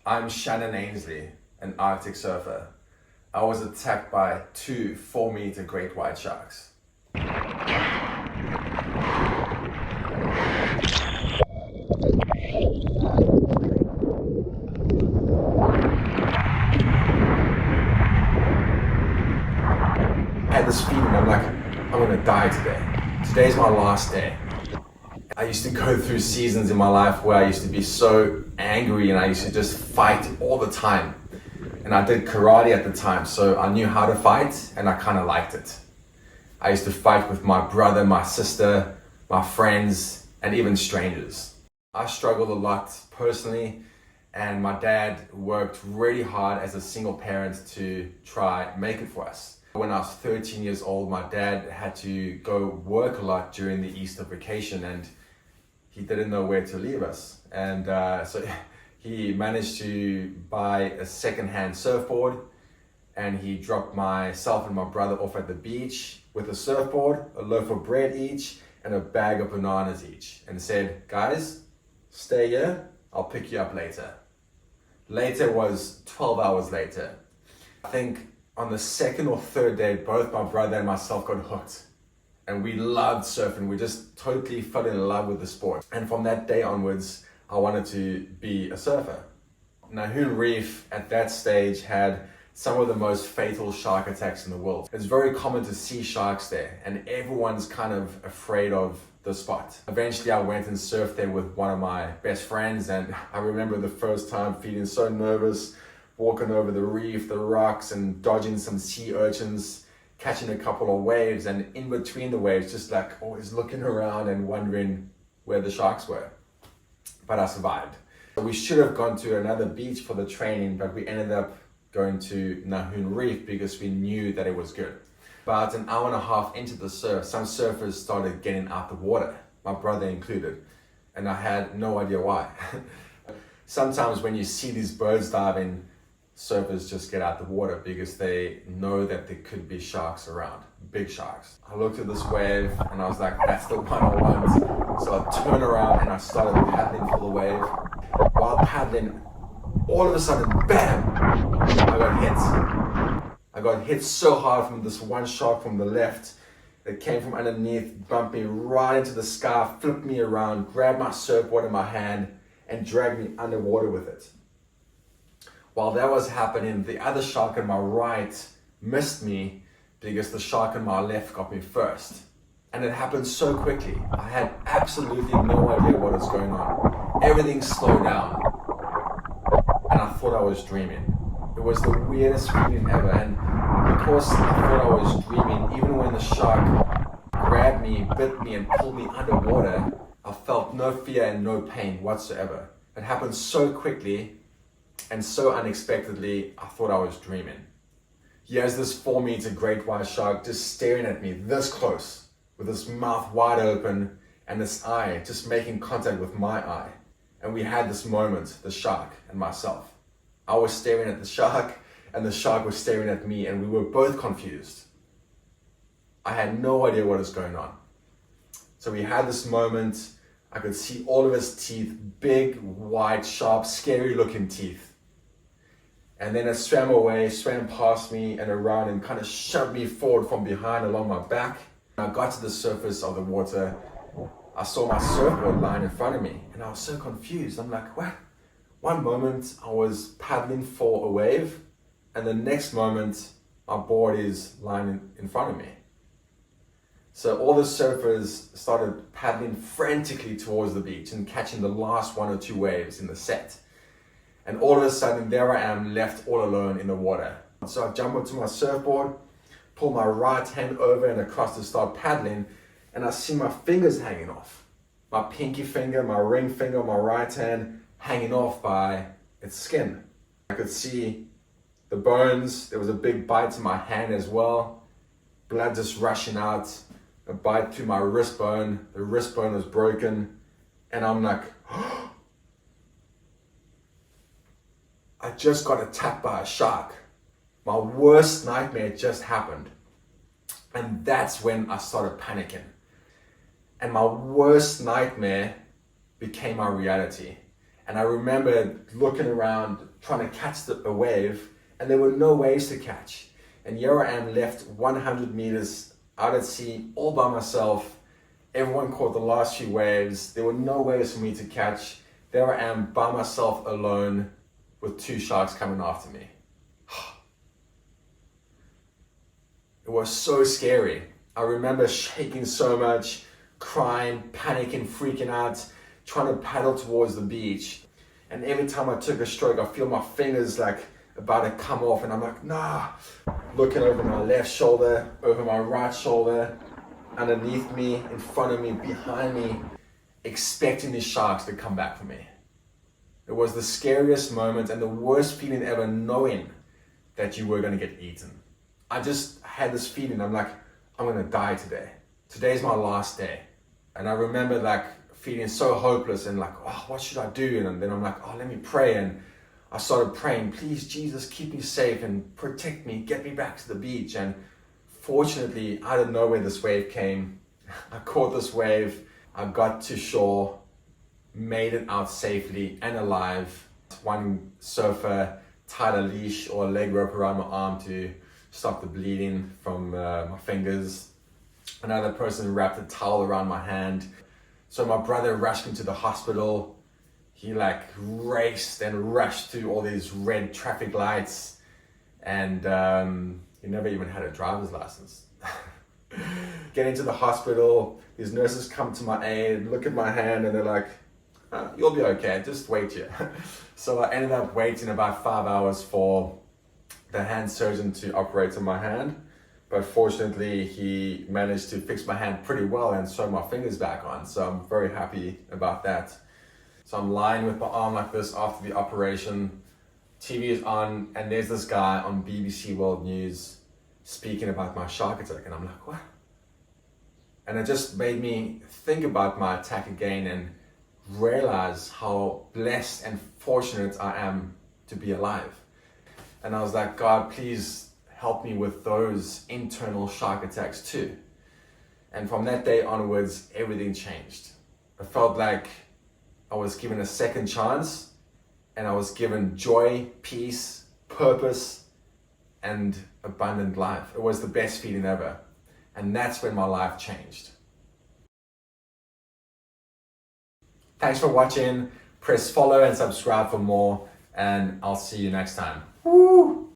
I'm Shannon Ainslie, an Arctic surfer. I was attacked by two 4-meter great white sharks. I had this feeling, I'm like, I'm gonna die today. Today's my last day. I used to go through seasons in my life where I used to be so angry and I used to just fight all the time. And I did karate at the time, so I knew how to fight and I kind of liked it. I used to fight with my brother, my sister, my friends, and even strangers. I struggled a lot personally, and my dad worked really hard as a single parent to try make it for us. When I was 13 years old, my dad had to go work a lot during the Easter vacation, and he didn't know where to leave us. And so he managed to buy a second-hand surfboard, and he dropped myself and my brother off at the beach with a surfboard, a loaf of bread each, and a bag of bananas each, and said, guys, stay here, I'll pick you up later. Later was 12 hours later. I think on the second or third day, both my brother and myself got hooked. And we loved surfing. We just totally fell in love with the sport. And from that day onwards, I wanted to be a surfer. Nahoon Reef at that stage had some of the most fatal shark attacks in the world. It's very common to see sharks there, and everyone's kind of afraid of the spot. Eventually I went and surfed there with one of my best friends, and I remember the first time feeling so nervous, walking over the reef, the rocks, and dodging some sea urchins, catching a couple of waves, and in between the waves, just like always looking around and wondering where the sharks were. But I survived. We should have gone to another beach for the training, but we ended up going to Nahoon Reef because we knew that it was good. About an hour and a half into the surf, some surfers started getting out the water, my brother included, and I had no idea why. Sometimes when you see these birds diving, surfers just get out the water because they know that there could be sharks around, big sharks. I looked at this wave and I was like, that's the one I want. So I turned around and I started paddling for the wave. While paddling, all of a sudden, bam, I got hit. I got hit so hard from this one shark from the left. It came from underneath, bumped me right into the sky, flipped me around, grabbed my surfboard in my hand and dragged me underwater with it. While that was happening, the other shark on my right missed me because the shark on my left got me first. And it happened so quickly. I had absolutely no idea what was going on. Everything slowed down. And I thought I was dreaming. It was the weirdest feeling ever. And because I thought I was dreaming, even when the shark grabbed me, bit me, and pulled me underwater, I felt no fear and no pain whatsoever. It happened so quickly and so unexpectedly, I thought I was dreaming. Here's this 4-meter great white shark just staring at me this close, with his mouth wide open and his eye just making contact with my eye. And we had this moment, the shark and myself. I was staring at the shark and the shark was staring at me, and we were both confused. I had no idea what was going on. So we had this moment. I could see all of his teeth, big, white, sharp, scary looking teeth. And then it swam away, swam past me and around and kind of shoved me forward from behind along my back. When I got to the surface of the water, I saw my surfboard lying in front of me and I was so confused. I'm like, what? One moment I was paddling for a wave and the next moment my board is lying in front of me. So all the surfers started paddling frantically towards the beach and catching the last 1 or 2 waves in the set. And all of a sudden, there I am, left all alone in the water. So I jump onto my surfboard, pull my right hand over and across to start paddling, and I see my fingers hanging off. My pinky finger, my ring finger, my right hand hanging off by its skin. I could see the bones. There was a big bite to my hand as well. Blood just rushing out. A bite to my wrist bone. The wrist bone was broken. And I'm like, I just got attacked by a shark. My worst nightmare just happened. And that's when I started panicking. And my worst nightmare became my reality. And I remember looking around trying to catch a wave, and there were no waves to catch. And here I am left 100 meters out at sea all by myself. Everyone caught the last few waves. There were no waves for me to catch. There I am by myself alone with 2 sharks coming after me. It was so scary. I remember shaking so much, crying, panicking, freaking out, trying to paddle towards the beach. And every time I took a stroke, I feel my fingers like about to come off, and I'm like, nah. Looking over my left shoulder, over my right shoulder, underneath me, in front of me, behind me, expecting these sharks to come back for me. It was the scariest moment and the worst feeling ever, knowing that you were going to get eaten. I just had this feeling, I'm like, I'm going to die today. Today's my last day. And I remember like feeling so hopeless and like, oh, what should I do? And then I'm like, oh, let me pray. And I started praying, please, Jesus, keep me safe and protect me, get me back to the beach. And fortunately, out of nowhere, this wave came. I caught this wave. I got to shore, made it out safely and alive. One surfer tied a leash or a leg rope around my arm to stop the bleeding from my fingers. Another person wrapped a towel around my hand. So my brother rushed me to the hospital. He like raced and rushed through all these red traffic lights, and he never even had a driver's license. Getting to the hospital, these nurses come to my aid, look at my hand, and they're like, oh, you'll be okay, just wait here. So I ended up waiting about 5 hours for the hand surgeon to operate on my hand. But fortunately, he managed to fix my hand pretty well and sew my fingers back on. So I'm very happy about that. So I'm lying with my arm like this after the operation. TV is on, and there's this guy on BBC World News speaking about my shark attack. And I'm like, what? And it just made me think about my attack again and realize how blessed and fortunate I am to be alive. And I was like, God, please help me with those internal shark attacks too. And from that day onwards, everything changed. I felt like I was given a second chance, and I was given joy, peace, purpose, and abundant life. It was the best feeling ever. And that's when my life changed. Thanks for watching. Press follow and subscribe for more, and I'll see you next time. Woo!